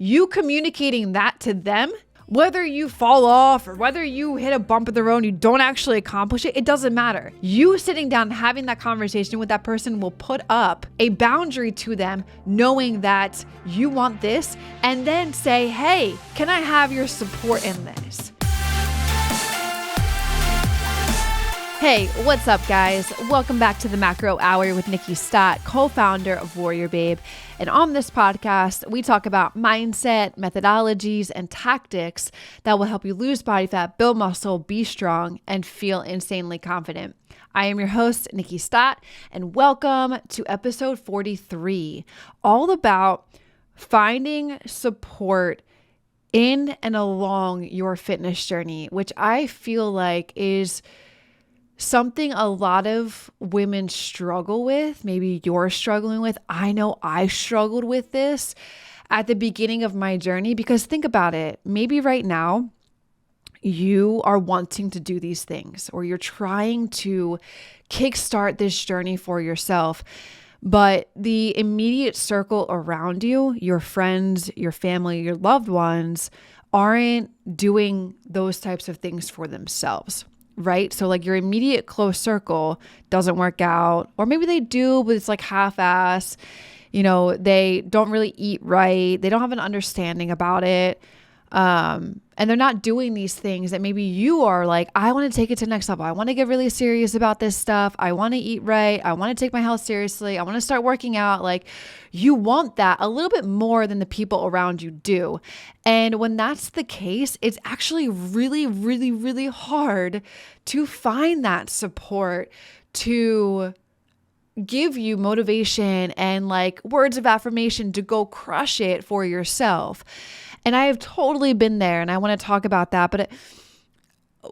you communicating that to them, whether you fall off or whether you hit a bump in the road and you don't actually accomplish it, it doesn't matter. You sitting down and having that conversation with that person will put up a boundary to them, knowing that you want this, and then say, hey, can I have your support in this? Hey, what's up, guys? Welcome back to the Macro Hour with Nikki Stott, co-founder of WarriorBabe. And on this podcast, we talk about mindset, methodologies, and tactics that will help you lose body fat, build muscle, be strong, and feel insanely confident. I am your host, Nikki Stott, and welcome to episode 43, all about finding support in and along your fitness journey, which I feel like is something a lot of women struggle with. Maybe you're struggling with. I know I struggled with this at the beginning of my journey, because think about it. Maybe right now you are wanting to do these things, or you're trying to kickstart this journey for yourself, but the immediate circle around you, your friends, your family, your loved ones, aren't doing those types of things for themselves. Right? So like your immediate close circle doesn't work out, or maybe they do, but it's like half-ass, they don't really eat right. They don't have an understanding about it. And they're not doing these things that maybe you are like, I want to take it to the next level. I want to get really serious about this stuff. I want to eat right. I want to take my health seriously. I want to start working out. Like, you want that a little bit more than the people around you do. And when that's the case, it's actually really, really, really hard to find that support to give you motivation and like words of affirmation to go crush it for yourself. And I have totally been there, and I want to talk about that. But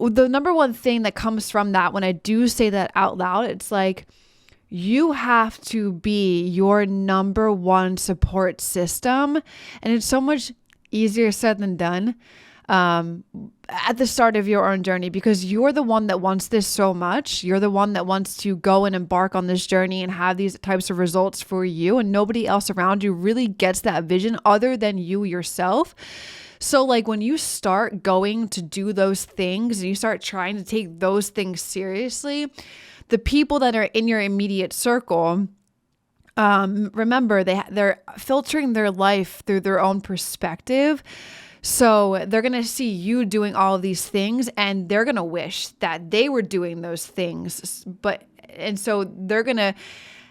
the number one thing that comes from that, when I do say that out loud, it's like, you have to be your number one support system. And it's so much easier said than done at the start of your own journey, because you're the one that wants this so much. You're the one that wants to go and embark on this journey and have these types of results for you. And nobody else around you really gets that vision other than you yourself. So like when you start going to do those things and you start trying to take those things seriously, the people that are in your immediate circle, remember they're filtering their life through their own perspective. So they're going to see you doing all of these things, and they're going to wish that they were doing those things. And so they're going to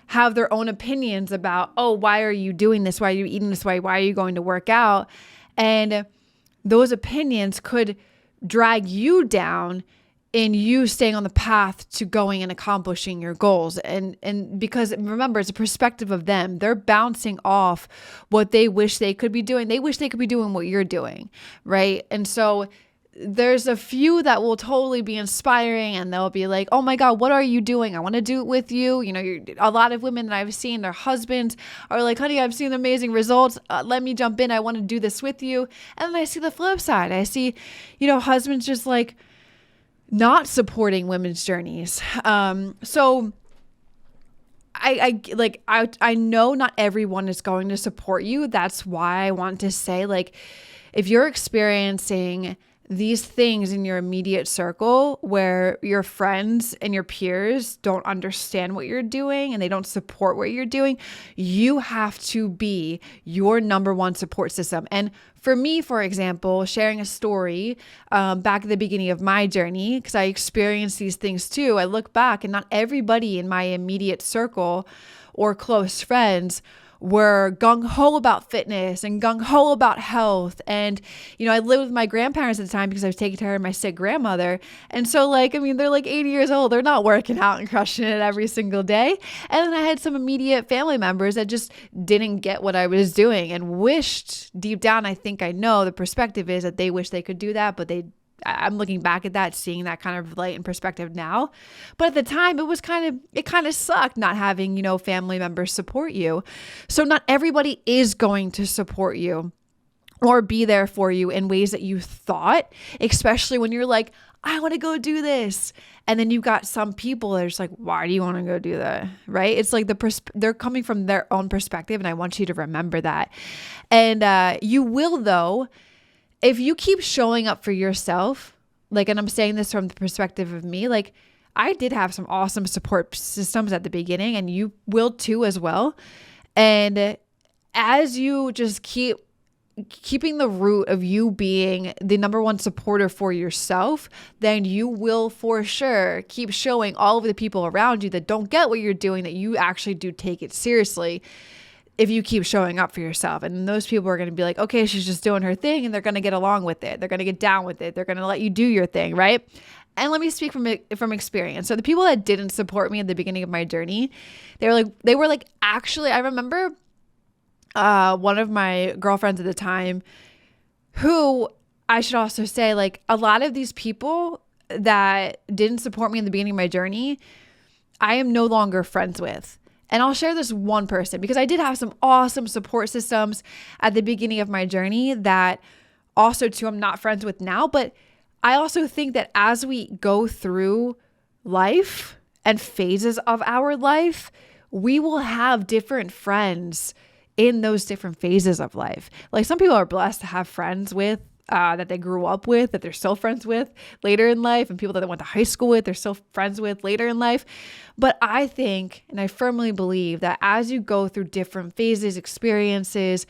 have their own opinions about, oh, why are you doing this? Why are you eating this way? Why are you going to work out? And those opinions could drag you down in you staying on the path to going and accomplishing your goals. And because remember, it's a perspective of them. They're bouncing off what they wish they could be doing. They wish they could be doing what you're doing, right? And so there's a few that will totally be inspiring, and they'll be like, oh my God, what are you doing? I want to do it with you. A lot of women that I've seen, their husbands are like, honey, I've seen amazing results. Let me jump in. I want to do this with you. And then I see the flip side. I see, husbands just like, not supporting women's journeys. So I know not everyone is going to support you. That's why I want to say, like, if you're experiencing these things in your immediate circle where your friends and your peers don't understand what you're doing and they don't support what you're doing, you have to be your number one support system. And for me, for example, sharing a story back at the beginning of my journey, because I experienced these things too, I look back and not everybody in my immediate circle or close friends were gung-ho about fitness and gung-ho about health. And, I lived with my grandparents at the time because I was taking care of my sick grandmother. And so they're like 80 years old. They're not working out and crushing it every single day. And then I had some immediate family members that just didn't get what I was doing and wished deep down, I think I know the perspective is that they wish they could do that, but I'm looking back at that, seeing that kind of light and perspective now. But at the time, it kind of sucked not having, family members support you. So not everybody is going to support you or be there for you in ways that you thought, especially when you're like, I want to go do this. And then you've got some people that are just like, why do you want to go do that? Right? It's like they're coming from their own perspective. And I want you to remember that. And you will, though, if you keep showing up for yourself, like, and I'm saying this from the perspective of me, like, I did have some awesome support systems at the beginning, and you will too as well. And as you just keeping the root of you being the number one supporter for yourself, then you will for sure keep showing all of the people around you that don't get what you're doing that you actually do take it seriously if you keep showing up for yourself. And those people are going to be like, okay, she's just doing her thing, and they're going to get along with it. They're going to get down with it. They're going to let you do your thing, right? And let me speak from experience. So the people that didn't support me at the beginning of my journey, they were like, actually, I remember one of my girlfriends at the time, who I should also say, like, a lot of these people that didn't support me in the beginning of my journey, I am no longer friends with. And I'll share this one person because I did have some awesome support systems at the beginning of my journey that also too I'm not friends with now. But I also think that as we go through life and phases of our life, we will have different friends in those different phases of life. Like, some people are blessed to have friends with that they grew up with, that they're still friends with later in life, and people that they went to high school with, they're still friends with later in life. But I think, and I firmly believe, that as you go through different phases, experiences,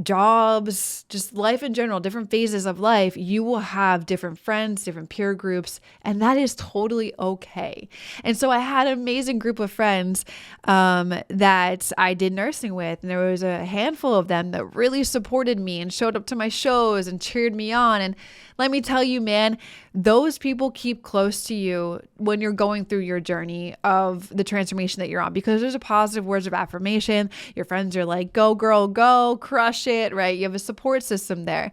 jobs, just life in general, different phases of life, you will have different friends, different peer groups, and that is totally okay. And so I had an amazing group of friends that I did nursing with, and there was a handful of them that really supported me and showed up to my shows and cheered me on. And let me tell you, man, those people keep close to you when you're going through your journey of the transformation that you're on, because there's a positive words of affirmation. Your friends are like, go girl, go, crush it, right? You have a support system there.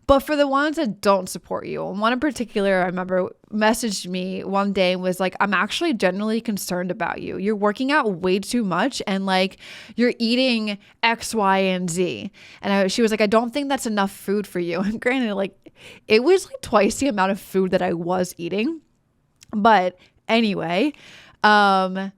But for the ones that don't support you, and one in particular, I remember messaged me one day and was like, I'm actually genuinely concerned about you. You're working out way too much, and like, you're eating X, Y, and Z. And she was like, I don't think that's enough food for you. And granted, like, it was like twice the amount of food that I was eating. But anyway, that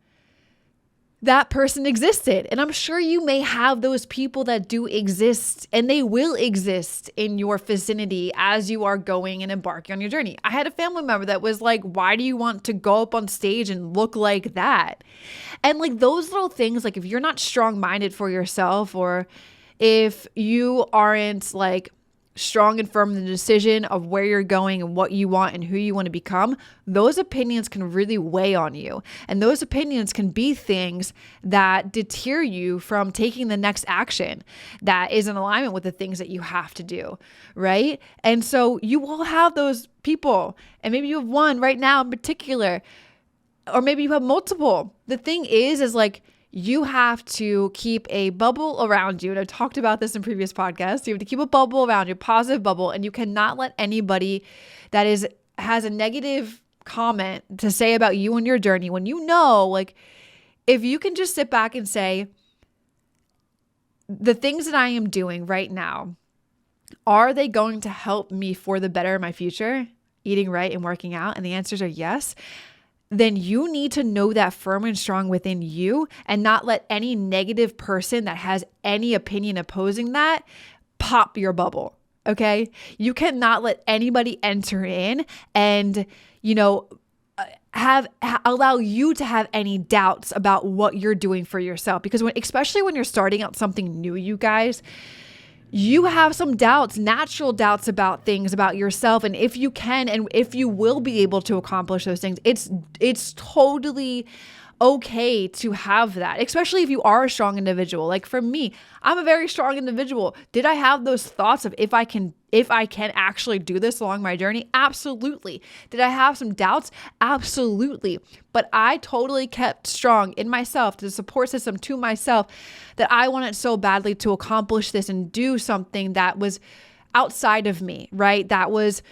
person existed. And I'm sure you may have those people that do exist, and they will exist in your vicinity as you are going and embarking on your journey. I had a family member that was like, why do you want to go up on stage and look like that? And like, those little things, like, if you're not strong-minded for yourself, or if you aren't like strong and firm in the decision of where you're going and what you want and who you want to become, those opinions can really weigh on you. And those opinions can be things that deter you from taking the next action that is in alignment with the things that you have to do, right? And so you will have those people, and maybe you have one right now in particular, or maybe you have multiple. The thing is like, you have to keep a bubble around you. And I've talked about this in previous podcasts. You have to keep a bubble around you, a positive bubble, and you cannot let anybody that has a negative comment to say about you and your journey, when you know, like, if you can just sit back and say, the things that I am doing right now, are they going to help me for the better of my future, eating right and working out? And the answers are yes. Then you need to know that firm and strong within you, and not let any negative person that has any opinion opposing that pop your bubble. Okay. You cannot let anybody enter in and, allow you to have any doubts about what you're doing for yourself. Because especially when you're starting out something new, you guys, you have some doubts, natural doubts about things, about yourself. And if you can, and if you will be able to accomplish those things, it's totally okay to have that, especially if you are a strong individual. Like for me, I'm a very strong individual. Did I have those thoughts of if I can actually do this along my journey? Absolutely. Did I have some doubts? Absolutely. But I totally kept strong in myself, to the support system, to myself, that I wanted so badly to accomplish this and do something that was outside of me, right? That was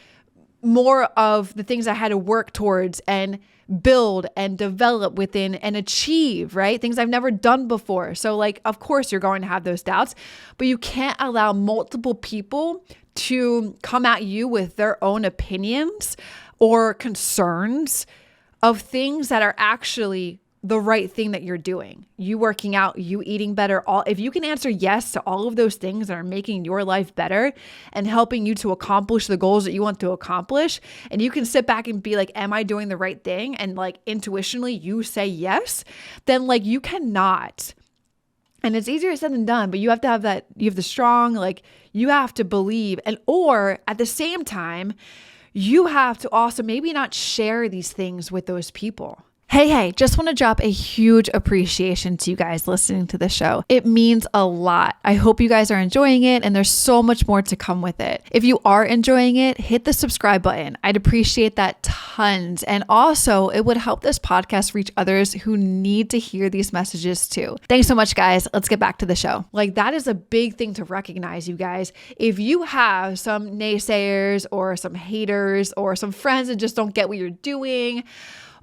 more of the things I had to work towards and build and develop within and achieve, right? Things I've never done before. So like, of course you're going to have those doubts, but you can't allow multiple people to come at you with their own opinions or concerns of things that are actually the right thing that you're doing. You working out, you eating better. If you can answer yes to all of those things that are making your life better and helping you to accomplish the goals that you want to accomplish, and you can sit back and be like, am I doing the right thing? And like intuitionally you say yes, then like you cannot. And it's easier said than done, but you have to have that, you have the strong, like you have to believe, or at the same time, you have to also maybe not share these things with those people. Hey, just want to drop a huge appreciation to you guys listening to the show. It means a lot. I hope you guys are enjoying it, and there's so much more to come with it. If you are enjoying it, hit the subscribe button. I'd appreciate that tons. And also, it would help this podcast reach others who need to hear these messages too. Thanks so much, guys. Let's get back to the show. Like, that is a big thing to recognize, you guys. If you have some naysayers or some haters or some friends that just don't get what you're doing,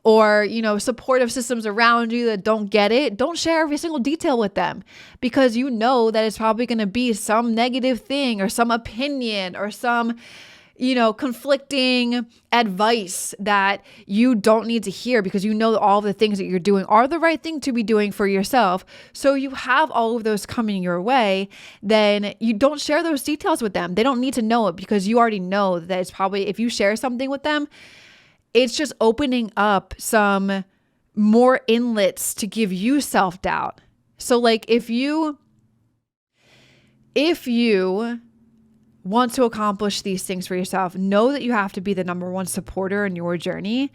or, supportive systems around you that don't get it, don't share every single detail with them, because you know that it's probably going to be some negative thing or some opinion or some, conflicting advice that you don't need to hear, because you know that all the things that you're doing are the right thing to be doing for yourself. So you have all of those coming your way, then you don't share those details with them. They don't need to know it, because you already know that it's probably, if you share something with them, it's just opening up some more inlets to give you self-doubt. So like if you want to accomplish these things for yourself, know that you have to be the number one supporter in your journey,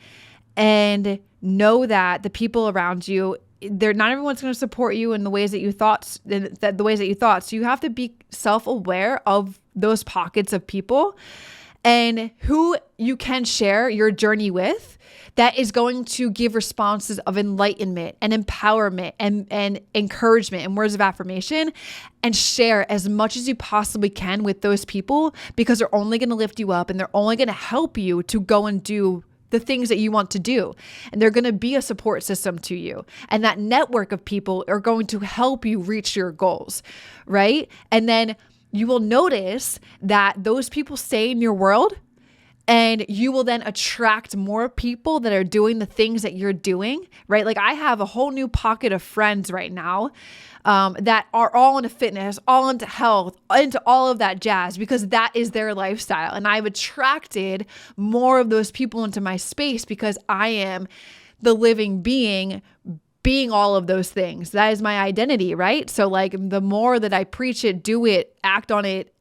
and know that the people around you, not everyone's going to support you in the ways that you thought. So you have to be self-aware of those pockets of people and who you can share your journey with that is going to give responses of enlightenment and empowerment and encouragement and words of affirmation, and share as much as you possibly can with those people, because they're only going to lift you up and they're only going to help you to go and do the things that you want to do. And they're going to be a support system to you. And that network of people are going to help you reach your goals, right? And then you will notice that those people stay in your world, and you will then attract more people that are doing the things that you're doing, right? Like I have a whole new pocket of friends right now that are all into fitness, all into health, into all of that jazz, because that is their lifestyle. And I've attracted more of those people into my space because I am the living being all of those things. That is my identity, right? So like the more that I preach it, do it, act on it,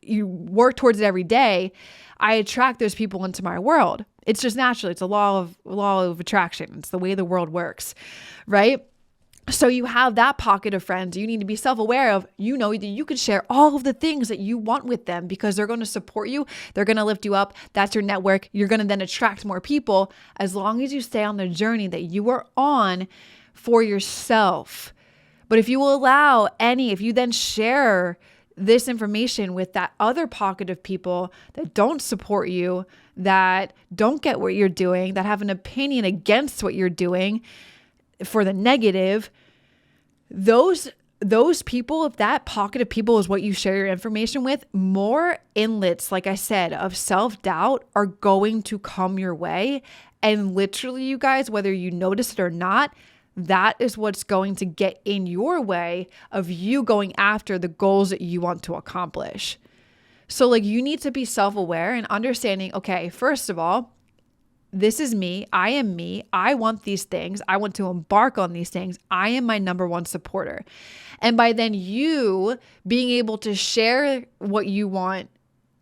you work towards it every day, I attract those people into my world. It's just natural. It's a law of attraction. It's the way the world works, right? So you have that pocket of friends you need to be self-aware of. You know that you can share all of the things that you want with them, because they're going to support you. They're going to lift you up. That's your network. You're going to then attract more people, as long as you stay on the journey that you are on for yourself. But if you if you then share this information with that other pocket of people that don't support you, that don't get what you're doing, that have an opinion against what you're doing for the negative, those people, if that pocket of people is what you share your information with, more inlets, like I said, of self-doubt are going to come your way. And literally, you guys, whether you notice it or not, that is what's going to get in your way of you going after the goals that you want to accomplish. So like you need to be self-aware and understanding, okay, first of all, this is me. I am me. I want these things. I want to embark on these things. I am my number one supporter. And by then you being able to share what you want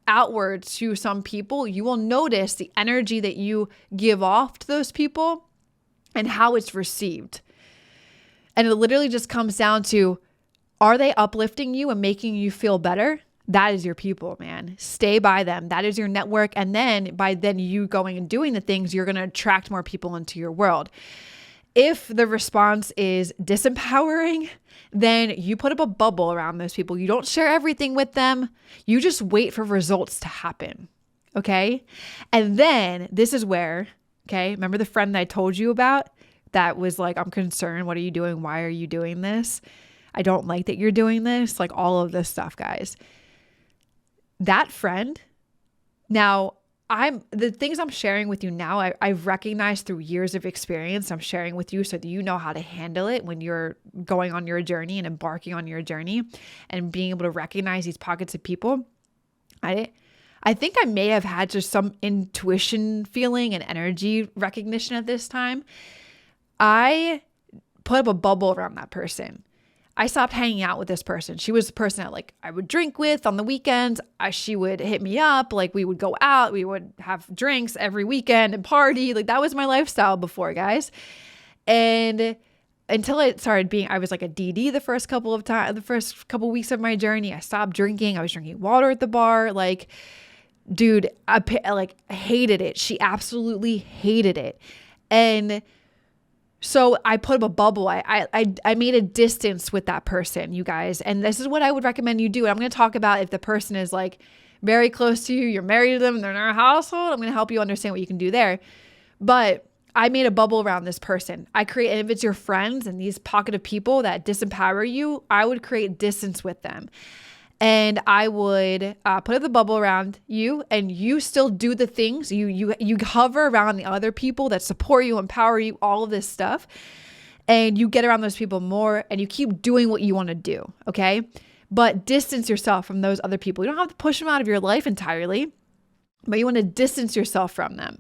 outward to some people, you will notice the energy that you give off to those people and how it's received. And it literally just comes down to, are they uplifting you and making you feel better? That is your people, man. Stay by them. That is your network. And then by then you going and doing the things, you're going to attract more people into your world. If the response is disempowering, then you put up a bubble around those people. You don't share everything with them. You just wait for results to happen. Okay. And then this is where, okay, remember the friend that I told you about that was like, I'm concerned. What are you doing? Why are you doing this? I don't like that you're doing this. Like all of this stuff, guys. That friend, now the things I'm sharing with you now, I've recognized through years of experience. I'm sharing with you so that you know how to handle it when you're going on your journey and embarking on your journey and being able to recognize these pockets of people. I think I may have had just some intuition feeling and energy recognition at this time. I put up a bubble around that person. I stopped hanging out with this person. She was the person that like I would drink with on the weekends. She would hit me up. Like we would go out. We would have drinks every weekend and party. Like that was my lifestyle before, guys. And until it started being, I was like a DD the first couple weeks of my journey. I stopped drinking. I was drinking water at the bar. Like, dude, I hated it. She absolutely hated it. And so I put up a bubble. I made a distance with that person, you guys. And this is what I would recommend you do. And I'm going to talk about if the person is like very close to you, you're married to them, they're in our household. I'm going to help you understand what you can do there. But I made a bubble around this person. And if it's your friends and these pocket of people that disempower you, I would create distance with them. And I would put up the bubble around you, and you still do the things. You hover around the other people that support you, empower you, all of this stuff. And you get around those people more, and you keep doing what you want to do, okay? But distance yourself from those other people. You don't have to push them out of your life entirely, but you want to distance yourself from them.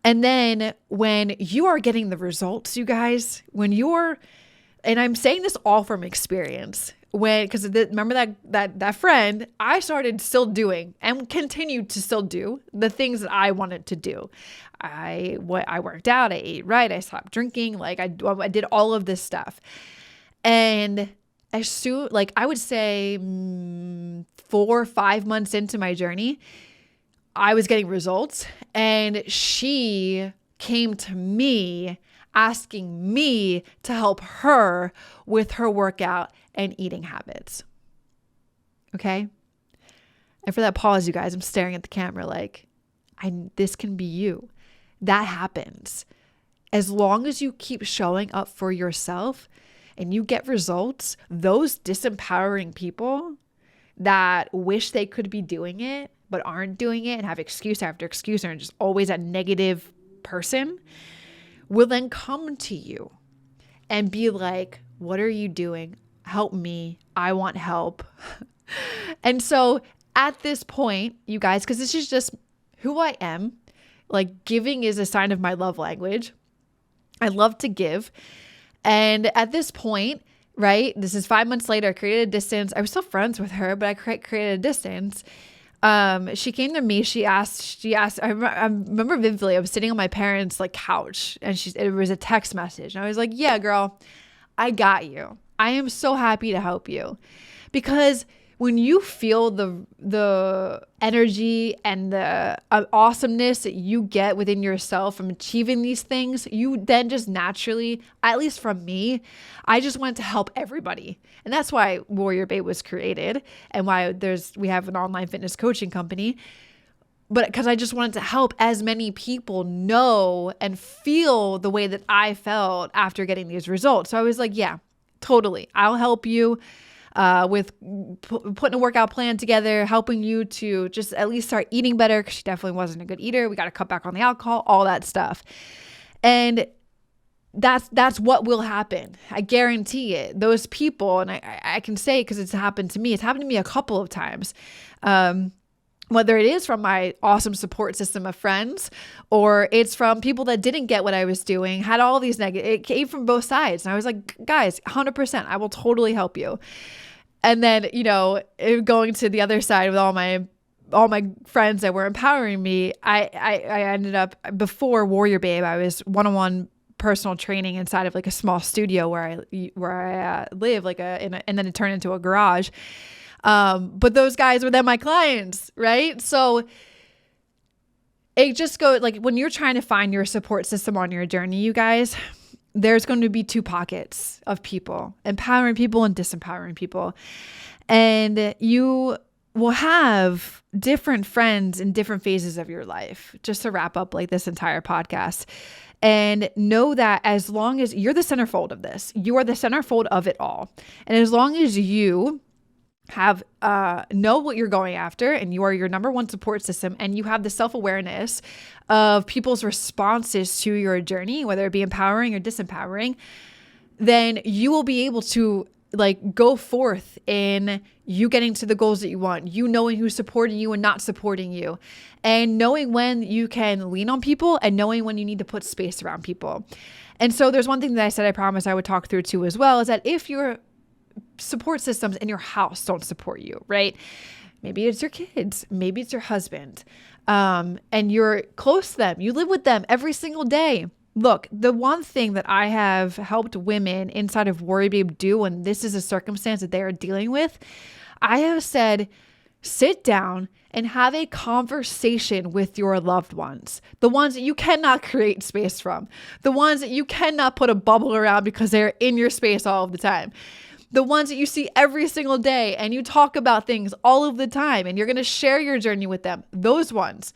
And then when you are getting the results, you guys, and I'm saying this all from experience, because remember that friend, I started still doing and continued to still do the things that I wanted to do. I worked out, I ate right, I stopped drinking, like I did all of this stuff. And as soon, like I would say 4 or 5 months into my journey, I was getting results, and she came to me asking me to help her with her workout and eating habits. Okay? And for that pause, you guys, I'm staring at the camera like, this can be you. That happens. As long as you keep showing up for yourself and you get results, those disempowering people that wish they could be doing it but aren't doing it and have excuse after excuse and are just always a negative person will then come to you and be like, what are you doing? Help me. I want help. And so at this point, you guys, because this is just who I am, like giving is a sign of my love language. I love to give. And at this point, right, this is 5 months later, I created a distance. I was still friends with her, but I created a distance. She came to me, she asked, I remember vividly, I was sitting on my parents' like couch, and it was a text message. And I was like, yeah, girl, I got you. I am so happy to help you. Because when you feel the energy and the awesomeness that you get within yourself from achieving these things, you then just naturally, at least from me, I just wanted to help everybody. And that's why WarriorBabe was created and why we have an online fitness coaching company. But because I just wanted to help as many people know and feel the way that I felt after getting these results. So I was like, yeah, totally. I'll help you with putting a workout plan together, helping you to just at least start eating better, because she definitely wasn't a good eater. We got to cut back on the alcohol, all that stuff. And that's what will happen. I guarantee it. Those people, and I can say it because it's happened to me. It's happened to me a couple of times. Whether it is from my awesome support system of friends, or it's from people that didn't get what I was doing, had all these it came from both sides. And I was like, guys, 100%, I will totally help you. And then, going to the other side with all my friends that were empowering me, I ended up, before WarriorBabe, I was one-on-one personal training inside of like a small studio where I live, and then it turned into a garage. But those guys were then my clients, right? So it just goes like, when you're trying to find your support system on your journey, you guys, there's going to be two pockets of people, empowering people and disempowering people. And you will have different friends in different phases of your life, just to wrap up like this entire podcast. And know that as long as you're the centerfold of this, you are the centerfold of it all. And as long as you have know what you're going after, and you are your number one support system, and you have the self-awareness of people's responses to your journey, whether it be empowering or disempowering, then you will be able to like go forth in you getting to the goals that you want, you knowing who's supporting you and not supporting you, and knowing when you can lean on people and knowing when you need to put space around people. And so there's one thing that I said I promised I would talk through too as well, is that if your support systems in your house don't support you, right? Maybe it's your kids, maybe it's your husband, and you're close to them, you live with them every single day. Look, the one thing that I have helped women inside of WarriorBabe do when this is a circumstance that they are dealing with, I have said, sit down and have a conversation with your loved ones, the ones that you cannot create space from, the ones that you cannot put a bubble around because they're in your space all of the time, the ones that you see every single day and you talk about things all of the time and you're going to share your journey with them. Those ones,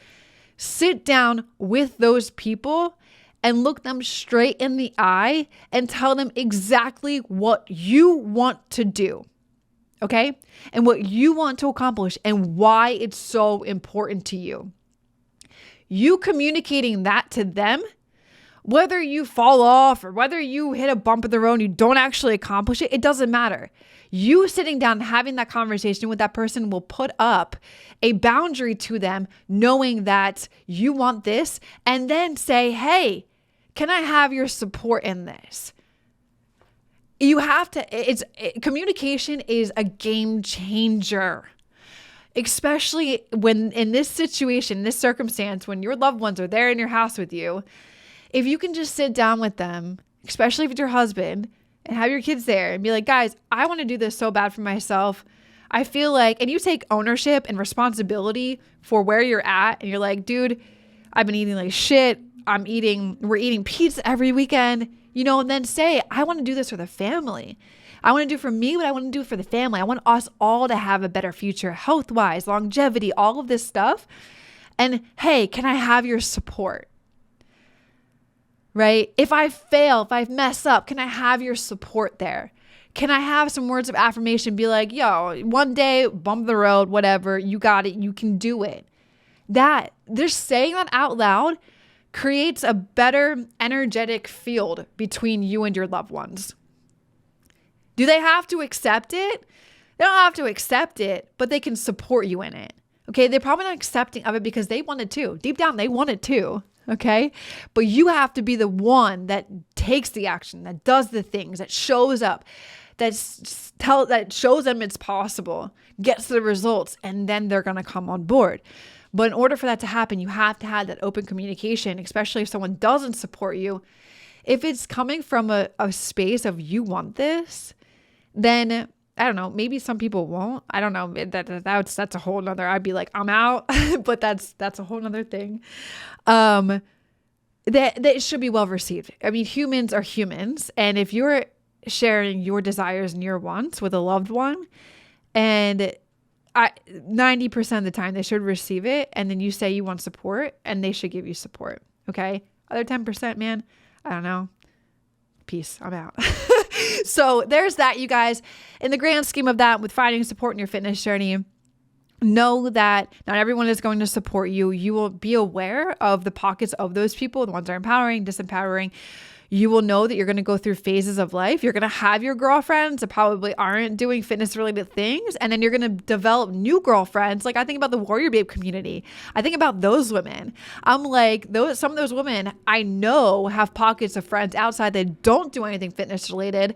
sit down with those people and look them straight in the eye and tell them exactly what you want to do, okay? And what you want to accomplish and why it's so important to you. You communicating that to them, whether you fall off or whether you hit a bump in the road and you don't actually accomplish it, it doesn't matter. You sitting down and having that conversation with that person will put up a boundary to them, knowing that you want this, and then say, hey, can I have your support in this? You have to, communication is a game changer, especially when in this situation, this circumstance, when your loved ones are there in your house with you. If you can just sit down with them, especially if it's your husband, and have your kids there and be like, guys, I want to do this so bad for myself. I feel like, and you take ownership and responsibility for where you're at. And you're like, dude, I've been eating like shit. We're eating pizza every weekend, and then say, I want to do this for the family. I want to do it for me, but I want to do it for the family. I want us all to have a better future, health-wise, longevity, all of this stuff. And hey, can I have your support? Right? If I fail, if I mess up, can I have your support there? Can I have some words of affirmation? Be like, yo, one day, bump the road, whatever, you got it, you can do it. That, just saying that out loud creates a better energetic field between you and your loved ones. Do they have to accept it? They don't have to accept it, but they can support you in it. Okay? They're probably not accepting of it because they want it too. Deep down, they want it too. Okay. But you have to be the one that takes the action, that does the things, that shows up, that shows them it's possible, gets the results, and then they're going to come on board. But in order for that to happen, you have to have that open communication, especially if someone doesn't support you. If it's coming from a space of you want this, then I don't know, maybe some people won't. I don't know. That's a whole nother, I'd be like, I'm out, but that's a whole nother thing. That should be well received. I mean, humans are humans. And if you're sharing your desires and your wants with a loved one, and 90% of the time they should receive it. And then you say you want support and they should give you support. Okay. Other 10%, man, I don't know. Peace. I'm out. So there's that, you guys. In the grand scheme of that, with finding support in your fitness journey, know that not everyone is going to support you. You will be aware of the pockets of those people, the ones that are empowering, disempowering. You will know that you're going to go through phases of life. You're going to have your girlfriends that probably aren't doing fitness related things. And then you're going to develop new girlfriends. Like I think about the WarriorBabe community. I think about those women. I'm like, some of those women I know have pockets of friends outside that don't do anything fitness related.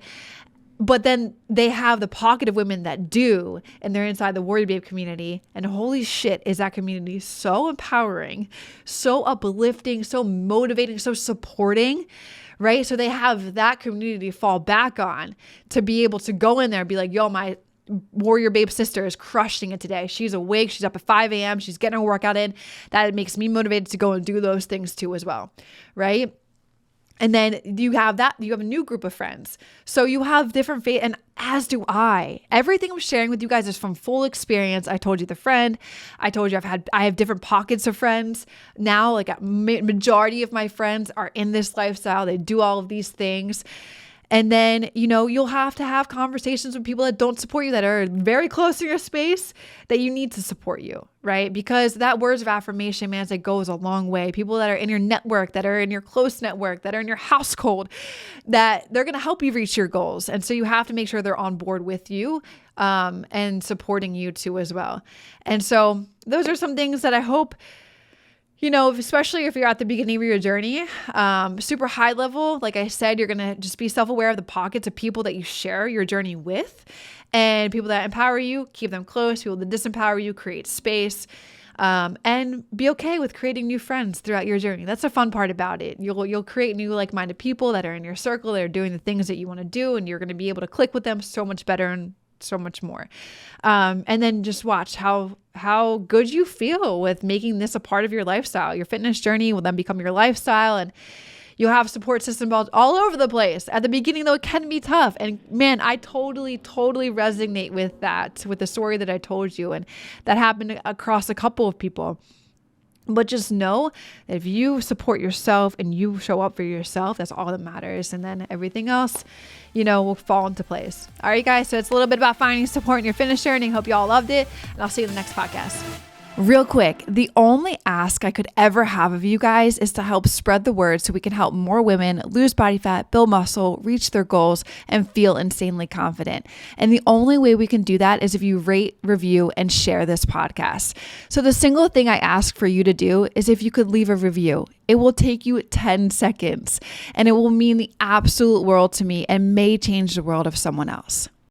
But then they have the pocket of women that do, and they're inside the WarriorBabe community. And holy shit, is that community so empowering, so uplifting, so motivating, so supporting, right? So they have that community to fall back on to be able to go in there and be like, yo, my WarriorBabe sister is crushing it today. She's awake. She's up at 5 a.m. She's getting her workout in. That makes me motivated to go and do those things too as well, right? And then you have a new group of friends. So you have different and as do I. Everything I'm sharing with you guys is from full experience. I told you the friend. I told you I have different pockets of friends. Now, like a majority of my friends are in this lifestyle. They do all of these things. And then, you'll have to have conversations with people that don't support you, that are very close to your space, that you need to support you, right? Because that words of affirmation, man, it goes a long way. People that are in your network, that are in your close network, that are in your household, that they're going to help you reach your goals. And so you have to make sure they're on board with you and supporting you too as well. And so those are some things that I hope, especially if you're at the beginning of your journey, super high level, like I said, you're going to just be self-aware of the pockets of people that you share your journey with, and people that empower you, keep them close. People that disempower you, create space, and be okay with creating new friends throughout your journey. That's the fun part about it. You'll create new like-minded people that are in your circle, that are doing the things that you want to do, and you're going to be able to click with them so much better and so much more. And then just watch how good you feel with making this a part of your lifestyle. Your fitness journey will then become your lifestyle, and you'll have support systems all over the place. At the beginning, though, it can be tough. And man, I totally resonate with that, with the story that I told you. And that happened across a couple of people. But just know that if you support yourself and you show up for yourself, that's all that matters. And then everything else, will fall into place. All right, guys. So it's a little bit about finding support in your fitness journey. Hope you all loved it. And I'll see you in the next podcast. Real quick, the only ask I could ever have of you guys is to help spread the word so we can help more women lose body fat, build muscle, reach their goals, and feel insanely confident. And the only way we can do that is if you rate, review, and share this podcast. So the single thing I ask for you to do is if you could leave a review. It will take you 10 seconds, and it will mean the absolute world to me and may change the world of someone else.